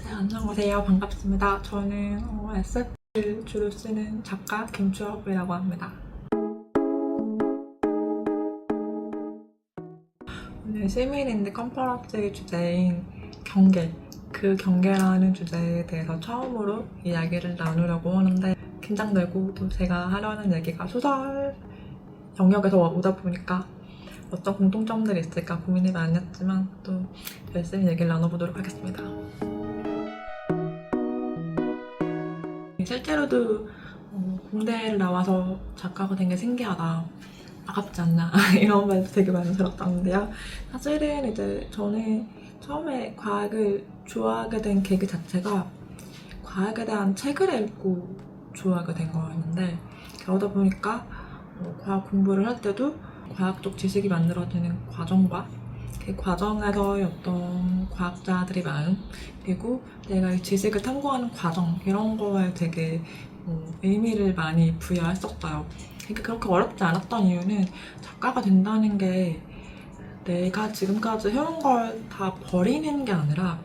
네, 안녕하세요. 반갑습니다. 저는 SF를 주로 쓰는 작가 김주엽이라고 합니다. 오늘 시민인드 컨퍼런스의 주제인 경계, 그 경계라는 주제에 대해서 처음으로 이야기를 나누려고 하는데 긴장되고 또 제가 하려는 얘기가 소설 영역에서 오다 보니까 어떤 공통점들이 있을까 고민이 많이 했지만 또 열심히 얘기를 나눠보도록 하겠습니다. 실제로도 공대를 나와서 작가가 된 게 신기하다, 아깝지 않나 이런 말도 되게 많이 들었었는데요. 사실은 이제 저는 처음에 과학을 좋아하게 된 계기 자체가 과학에 대한 책을 읽고 좋아하게 된 거였는데, 그러다 보니까 과학 공부를 할 때도 과학적 지식이 만들어지는 과정과 그 과정에서의 어떤 과학자들의 마음, 그리고 내가 이 지식을 탐구하는 과정, 이런 거에 되게 의미를 많이 부여했었어요. 그러니까 그렇게 어렵지 않았던 이유는 작가가 된다는 게 내가 지금까지 해온 걸 다 버리는 게 아니라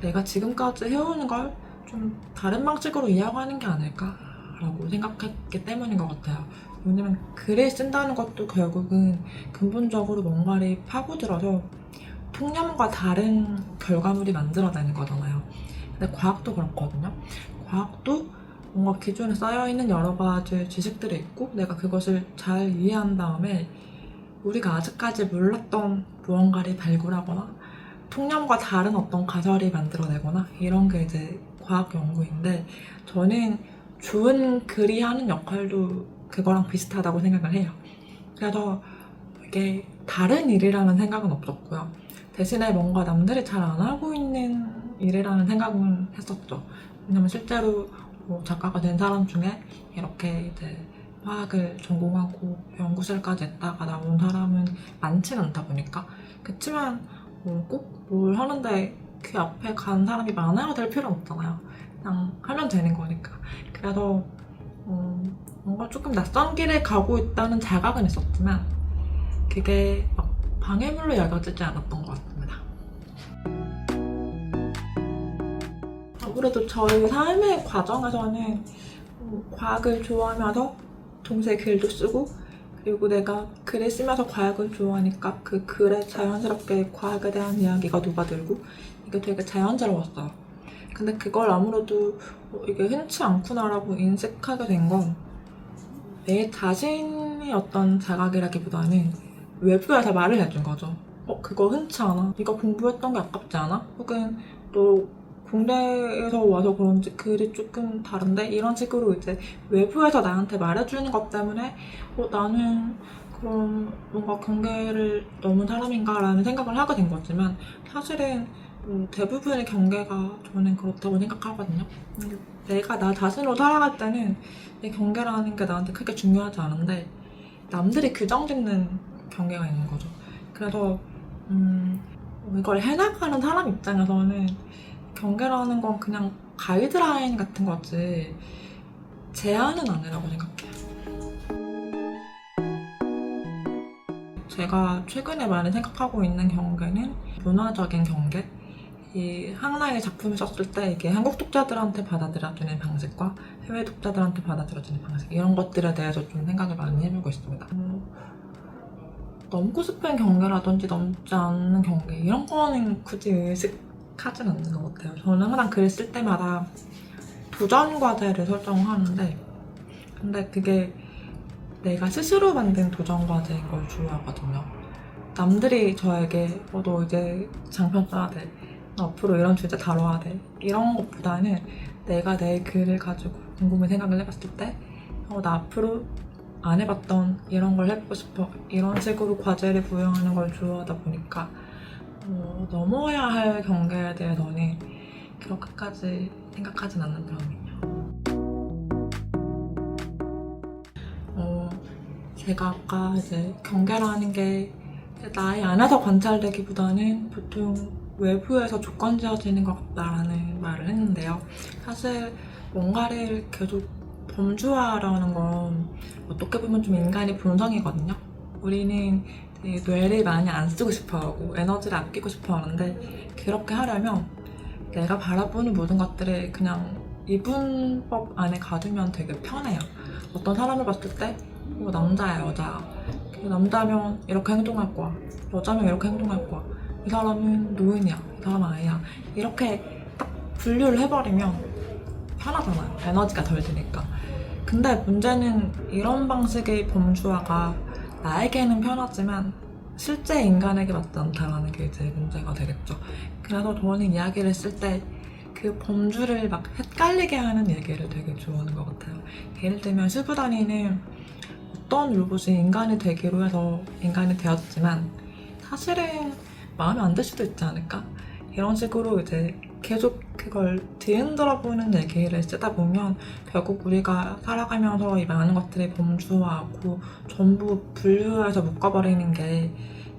내가 지금까지 해오는 걸 좀 다른 방식으로 이해하는 게 아닐까라고 생각했기 때문인 것 같아요. 왜냐면 글을 쓴다는 것도 결국은 근본적으로 뭔가를 파고들어서 통념과 다른 결과물이 만들어내는 거잖아요. 근데 과학도 그렇거든요. 과학도 뭔가 기존에 쌓여있는 여러 가지 지식들이 있고 내가 그것을 잘 이해한 다음에 우리가 아직까지 몰랐던 무언가를 발굴하거나 통념과 다른 어떤 가설이 만들어내거나 이런 게 이제 과학 연구인데, 저는 좋은 글이 하는 역할도 그거랑 비슷하다고 생각을 해요. 그래서 이게 다른 일이라는 생각은 없었고요. 대신에 뭔가 남들이 잘 안 하고 있는 일이라는 생각은 했었죠. 왜냐면 실제로 작가가 된 사람 중에 이렇게 이제 화학을 전공하고 연구실까지 했다가 나온 사람은 많지는 않다 보니까. 그치만 꼭 뭘 하는데 그 앞에 간 사람이 많아야 될 필요는 없잖아요. 그냥 하면 되는 거니까. 그래서 뭔가 조금 낯선 길을 가고 있다는 자각은 있었지만 그게 막 방해물로 여겨지지 않았던 것 같습니다. 아무래도 저희 삶의 과정에서는 과학을 좋아하면서 동시에 글도 쓰고, 그리고 내가 글을 쓰면서 과학을 좋아하니까 그 글에 자연스럽게 과학에 대한 이야기가 녹아들고 이게 되게 자연스러웠어요. 근데 그걸 아무래도 이게 흔치 않구나라고 인식하게 된 건 내 자신이 어떤 자각이라기보다는 외부에서 말을 해준 거죠. 그거 흔치 않아? 네가 공부했던 게 아깝지 않아? 혹은 또 공대에서 와서 그런지 글이 조금 다른데? 이런 식으로 이제 외부에서 나한테 말해주는 것 때문에 나는 그럼 뭔가 경계를 넘은 사람인가 라는 생각을 하게 된 거지만, 사실은 대부분의 경계가 저는 그렇다고 생각하거든요. 내가 나 자신으로 살아갈 때는 내 경계라는 게 나한테 크게 중요하지 않은데 남들이 규정짓는 경계가 있는 거죠. 그래서 이걸 해나가는 사람 입장에서는 경계라는 건 그냥 가이드라인 같은 거지 제한은 아니라고 생각해요. 제가 최근에 많이 생각하고 있는 경계는 문화적인 경계. 이 하나의 작품을 썼을 때 이게 한국 독자들한테 받아들여지는 방식과 해외 독자들한테 받아들여지는 방식, 이런 것들에 대해서 좀 생각을 많이 해보고 있습니다. 넘고 싶은 경계라든지 넘지 않는 경계, 이런 거는 굳이 의식하진 않는 것 같아요. 저는 항상 글을 쓸 때마다 도전 과제를 설정하는데, 근데 그게 내가 스스로 만든 도전 과제인 걸 좋아하거든요. 남들이 저에게 너 이제 장편 써야 돼, 앞으로 이런 주제 다뤄야 돼, 이런 것보다는 내가 내 글을 가지고 곰곰이 생각을 해봤을 때 나 앞으로 안 해봤던 이런 걸 해보고 싶어, 이런 식으로 과제를 부여하는 걸 좋아하다 보니까 넘어야 할 경계에 대해서는 그렇게까지 생각하진 않는 편이에요. 제가 아까 이제 경계라는 게 나의 안에서 관찰되기보다는 보통 외부에서 조건 지어지는 것 같다라는 말을 했는데요. 사실 뭔가를 계속 범주화하려는 건 어떻게 보면 좀 인간의 본성이거든요. 우리는 되게 뇌를 많이 안 쓰고 싶어 하고 에너지를 아끼고 싶어 하는데, 그렇게 하려면 내가 바라보는 모든 것들을 그냥 이분법 안에 가두면 되게 편해요. 어떤 사람을 봤을 때 남자야 여자야, 남자면 이렇게 행동할 거야, 여자면 이렇게 행동할 거야, 이 사람은 노인이야, 이 사람은 아이야, 이렇게 딱 분류를 해버리면 편하잖아요. 에너지가 덜 드니까. 근데 문제는 이런 방식의 범주화가 나에게는 편하지만 실제 인간에게 맞지 않다라는 게 이제 문제가 되겠죠. 그래서 저는 이야기를 쓸 때 그 범주를 막 헷갈리게 하는 얘기를 되게 좋아하는 것 같아요. 예를 들면 슈브다니는 어떤 로봇이 인간이 되기로 해서 인간이 되었지만 사실은 마음에 안 들 수도 있지 않을까? 이런 식으로 이제 계속 그걸 뒤흔들어보는 얘기를 쓰다 보면 결국 우리가 살아가면서 이 많은 것들이 범주화하고 전부 분류해서 묶어버리는 게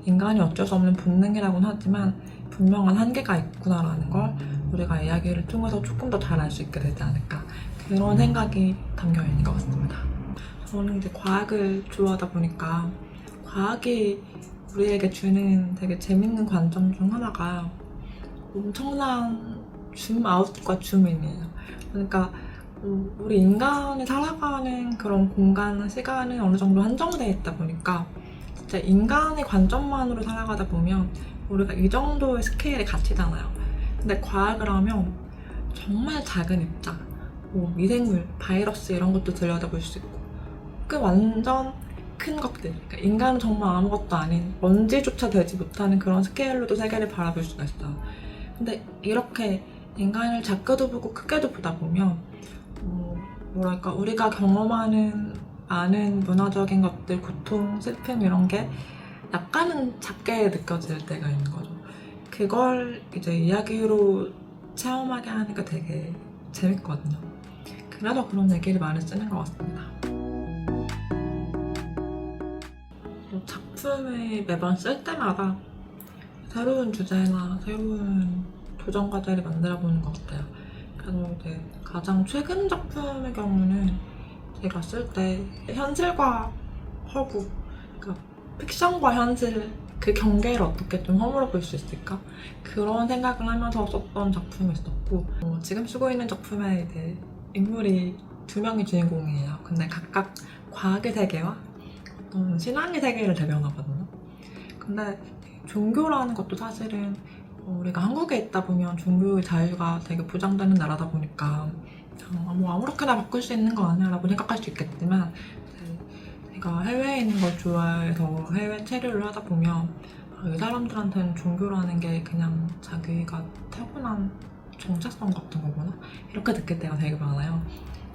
인간이 어쩔 수 없는 본능이라고는 하지만 분명한 한계가 있구나라는 걸 우리가 이야기를 통해서 조금 더 잘 알 수 있게 되지 않을까, 그런 생각이 담겨 있는 것 같습니다. 저는 이제 과학을 좋아하다 보니까 과학이 우리에게 주는 되게 재밌는 관점 중 하나가 엄청난 줌아웃과 줌인이에요. 그러니까 우리 인간이 살아가는 그런 공간, 시간은 어느 정도 한정되어 있다 보니까 진짜 인간의 관점만으로 살아가다 보면 우리가 이 정도의 스케일에 갇히잖아요. 근데 과학을 하면 정말 작은 입자, 미생물, 바이러스 이런 것도 들여다볼 수 있고 그 완전 큰 것들, 그러니까 인간은 정말 아무것도 아닌 먼지조차 되지 못하는 그런 스케일로도 세계를 바라볼 수가 있어요. 근데 이렇게 인간을 작게도 보고 크게도 보다 보면 뭐랄까 우리가 경험하는 많은 문화적인 것들, 고통, 슬픔 이런 게 약간은 작게 느껴질 때가 있는 거죠. 그걸 이제 이야기로 체험하게 하니까 되게 재밌거든요. 그래서 그런 얘기를 많이 쓰는 것 같습니다. 작품을 매번 쓸 때마다 새로운 주제나 새로운 도전 과제를 만들어보는 것 같아요. 그래서 이제 가장 최근 작품의 경우는 제가 쓸 때 현실과 허구, 그러니까 픽션과 현실, 그 경계를 어떻게 좀 허물어 볼 수 있을까? 그런 생각을 하면서 썼던 작품이 있었고, 지금 쓰고 있는 작품에 이제 인물이 두 명이 주인공이에요. 근데 각각 과학의 세계와 어떤 신앙의 세계를 대변하거든요. 근데 종교라는 것도 사실은 우리가 한국에 있다 보면 종교의 자유가 되게 보장되는 나라다 보니까 아무렇게나 바꿀 수 있는 거 아니야 라고 생각할 수 있겠지만, 제가 해외에 있는 걸 좋아해서 해외 체류를 하다 보면 이 사람들한테는 종교라는 게 그냥 자기가 타고난 정체성 같은 거구나 이렇게 느낄 때가 되게 많아요.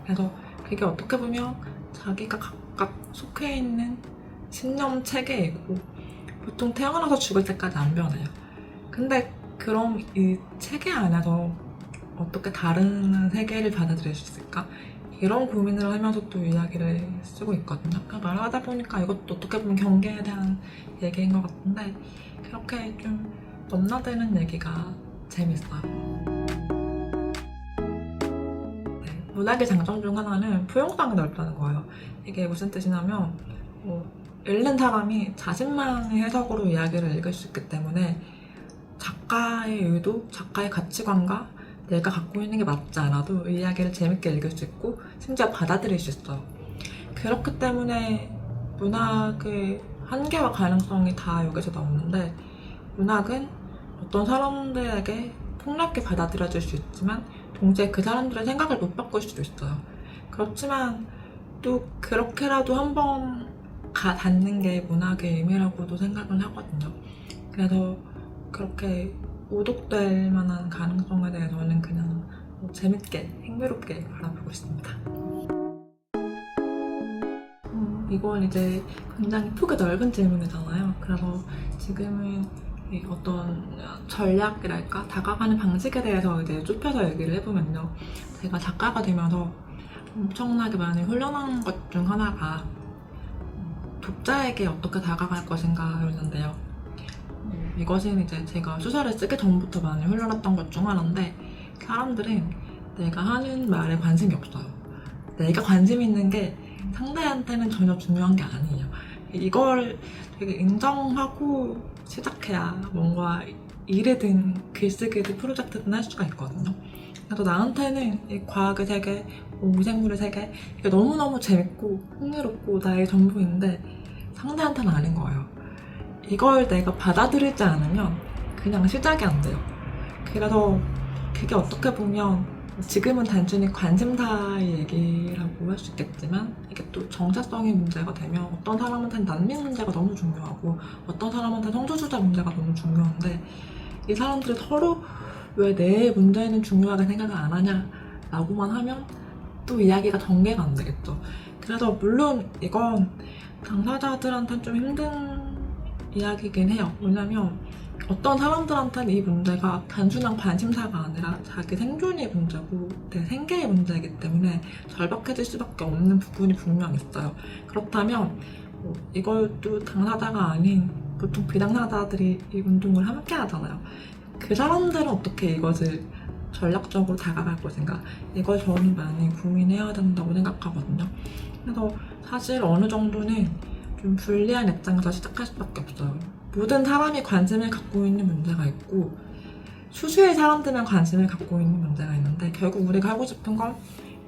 그래서 그게 어떻게 보면 자기가 각각 속해 있는 신념 체계이고 보통 태어나서 죽을 때까지 안 변해요. 근데 그럼 이 체계 안에서 어떻게 다른 세계를 받아들일 수 있을까? 이런 고민을 하면서 또 이야기를 쓰고 있거든요. 그러니까 말하다 보니까 이것도 어떻게 보면 경계에 대한 얘기인 것 같은데 그렇게 좀 넘나드는 얘기가 재밌어요. 네, 문학의 장점 중 하나는 포용성이 넓다는 거예요. 이게 무슨 뜻이냐면 읽는 사람이 자신만의 해석으로 이야기를 읽을 수 있기 때문에 작가의 의도, 작가의 가치관과 내가 갖고 있는 게 맞지 않아도 이 이야기를 재밌게 읽을 수 있고 심지어 받아들일 수 있어요. 그렇기 때문에 문학의 한계와 가능성이 다 여기서 나오는데, 문학은 어떤 사람들에게 폭넓게 받아들여질 수 있지만 동시에 그 사람들의 생각을 못 바꿀 수도 있어요. 그렇지만 또 그렇게라도 한번 닿는 게 문학의 의미라고도 생각을 하거든요. 그래서 그렇게 오독될 만한 가능성에 대해서는 그냥 재밌게, 흥미롭게 바라보고 있습니다. 이건 이제 굉장히 폭이 넓은 질문이잖아요. 그래서 지금은 어떤 전략이랄까? 다가가는 방식에 대해서 이제 좁혀서 얘기를 해보면요. 제가 작가가 되면서 엄청나게 많이 훈련한 것 중 하나가 독자에게 어떻게 다가갈 것인가였는데요. 이것은 이제 제가 소설을 쓰기 전부터 많이 흘러났던 것 중 하나인데, 사람들은 내가 하는 말에 관심이 없어요. 내가 관심 있는 게 상대한테는 전혀 중요한 게 아니에요. 이걸 되게 인정하고 시작해야 뭔가 일이든 글쓰기든 프로젝트든 할 수가 있거든요. 그래서 나한테는 이 과학의 세계, 미생물의 세계 이게 너무너무 재밌고 흥미롭고 나의 전부인데 상대한테는 아닌 거예요. 이걸 내가 받아들이지 않으면 그냥 시작이 안 돼요. 그래서 그게 어떻게 보면 지금은 단순히 관심사의 얘기라고 할 수 있겠지만 이게 또 정체성의 문제가 되면 어떤 사람한테는 난민 문제가 너무 중요하고 어떤 사람한테는 성소수자 문제가 너무 중요한데 이 사람들이 서로 왜 내 문제는 중요하게 생각을 안 하냐 라고만 하면 또 이야기가 전개가 안 되겠죠. 그래서 물론 이건 당사자들한테는 좀 힘든 이야기긴 해요. 왜냐면 어떤 사람들한테는 이 문제가 단순한 관심사가 아니라 자기 생존의 문제고 내 생계의 문제이기 때문에 절박해질 수밖에 없는 부분이 분명 있어요. 그렇다면 이걸 또 당사자가 아닌 보통 비당사자들이 이 운동을 함께 하잖아요. 그 사람들은 어떻게 이것을 전략적으로 다가갈 것인가, 이걸 저는 많이 고민해야 된다고 생각하거든요. 그래서 사실 어느 정도는 좀 불리한 입장에서 시작할 수밖에 없어요. 모든 사람이 관심을 갖고 있는 문제가 있고 수수의 사람들만 관심을 갖고 있는 문제가 있는데 결국 우리가 하고 싶은 건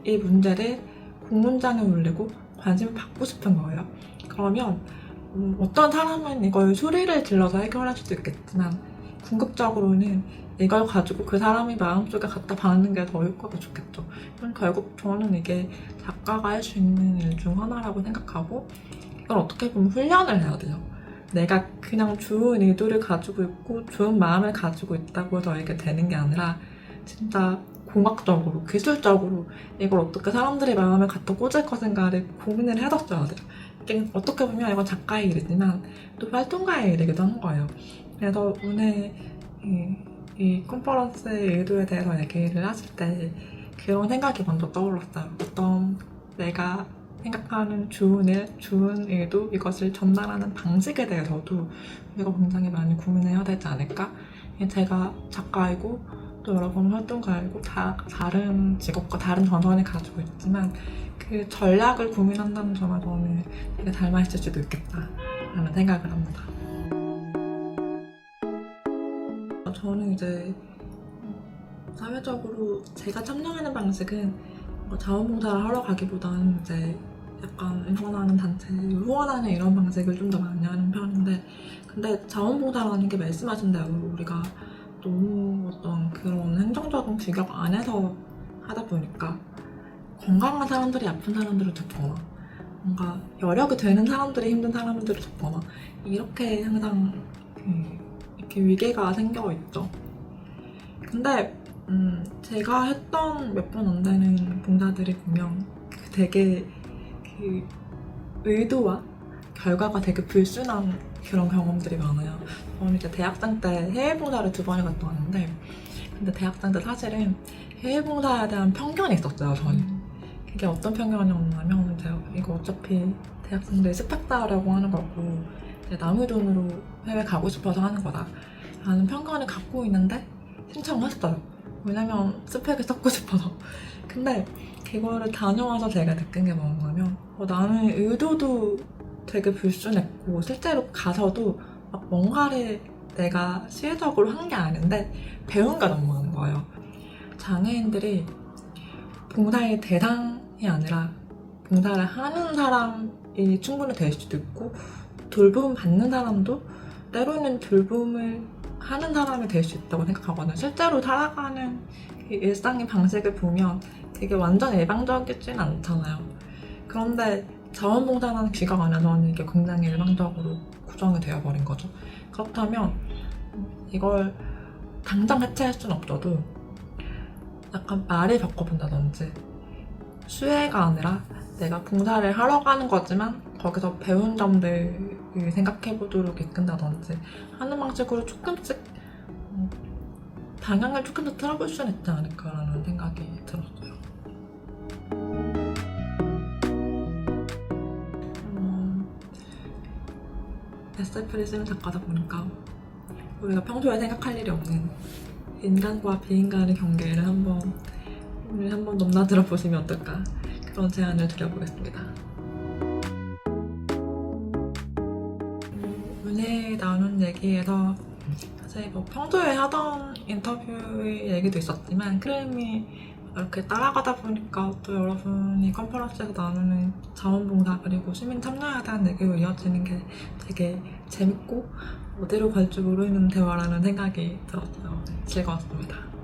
이 문제를 공론장에 올리고 관심을 받고 싶은 거예요. 그러면 어떤 사람은 이걸 소리를 질러서 해결할 수도 있겠지만 궁극적으로는 이걸 가지고 그 사람이 마음속에 갖다 박는 게 더 효과가 좋겠죠. 그럼 결국 저는 이게 작가가 할 수 있는 일 중 하나라고 생각하고 이걸 어떻게 보면 훈련을 해야 돼요. 내가 그냥 좋은 의도를 가지고 있고 좋은 마음을 가지고 있다고 해서 이게 되는 게 아니라 진짜 공학적으로, 기술적으로 이걸 어떻게 사람들의 마음을 갖다 꽂을 것인가를 고민을 해뒀어야 돼요. 이게 어떻게 보면 이건 작가의 일이지만 또 활동가의 일이기도 한 거예요. 그래서 오늘 이 컨퍼런스의 의도에 대해서 얘기를 했을 때 그런 생각이 먼저 떠올랐어요. 어떤 내가 생각하는 좋은 일, 좋은 의도, 이것을 전달하는 방식에 대해서도 우리가 굉장히 많이 고민해야 되지 않을까? 제가 작가이고 또 여러 번 활동가이고 다른 직업과 다른 전선을 가지고 있지만 그 전략을 고민한다는 점에 저는 되게 닮아있을 수도 있겠다라는 생각을 합니다. 저는 이제 사회적으로 제가 참여하는 방식은 자원봉사를 하러 가기보다는 이제 약간 응원하는 단체, 후원하는 이런 방식을 좀 더 많이 하는 편인데 근데 자원봉사라는 게 말씀하신 대로 우리가 너무 어떤 그런 행정적인 규격 안에서 하다 보니까 건강한 사람들이 아픈 사람들을 돕거나 뭔가 여력이 되는 사람들이 힘든 사람들을 돕거나 이렇게 항상 이렇게 위계가 생겨 있죠. 근데 제가 했던 몇 번 안 되는 봉사들이 보면 되게 그 의도와 결과가 되게 불순한 그런 경험들이 많아요. 저는 이제 대학생 때 해외 봉사를 2번을 갔다 왔는데 근데 대학생 때 사실은 해외 봉사에 대한 편견이 있었어요, 저는. 그게 어떤 편견이었냐면 제가 이거 어차피 대학생들이 스펙다라고 하는 거고 남의 돈으로 해외 가고 싶어서 하는 거다 라는 편견을 갖고 있는데 신청을 했어요. 왜냐면 스펙을 쌓고 싶어서. 근데 그거를 다녀와서 제가 느낀 게 뭔가면 나는 의도도 되게 불순했고 실제로 가서도 막 뭔가를 내가 시혜적으로 한 게 아닌데 배운 게 너무 많은 거예요. 장애인들이 봉사의 대상이 아니라 봉사를 하는 사람이 충분히 될 수도 있고 돌봄 받는 사람도 때로는 돌봄을 하는 사람이 될 수 있다고 생각하거든요. 실제로 살아가는 일상의 방식을 보면 되게 완전 일방적이진 않잖아요. 그런데 자원봉사라는 귀각 안에서는 이게 굉장히 일방적으로 구성이 되어버린 거죠. 그렇다면 이걸 당장 해체할 수는 없어도 약간 말을 바꿔본다든지 수혜가 아니라 내가 봉사를 하러 가는 거지만 거기서 배운 점들을 생각해보도록 이끈다든지 하는 방식으로 조금씩 방향을 조금 더 틀어볼 수는 있지 않을까라는 생각이 들었어요. SF를 쓰는 작가다 보니까 우리가 평소에 생각할 일이 없는 인간과 비인간의 경계를 한번 넘나들어 보시면 어떨까 그런 제안을 드려보겠습니다. 오늘 나눈 얘기에서 사실 뭐 평소에 하던 인터뷰의 얘기도 있었지만 크림이 이렇게 따라가다 보니까 또 여러분이 컨퍼런스에서 나누는 자원봉사 그리고 시민 참여에 대한 얘기로 이어지는 게 되게 재밌고 어디로 갈지 모르는 대화라는 생각이 들었어요. 즐거웠습니다.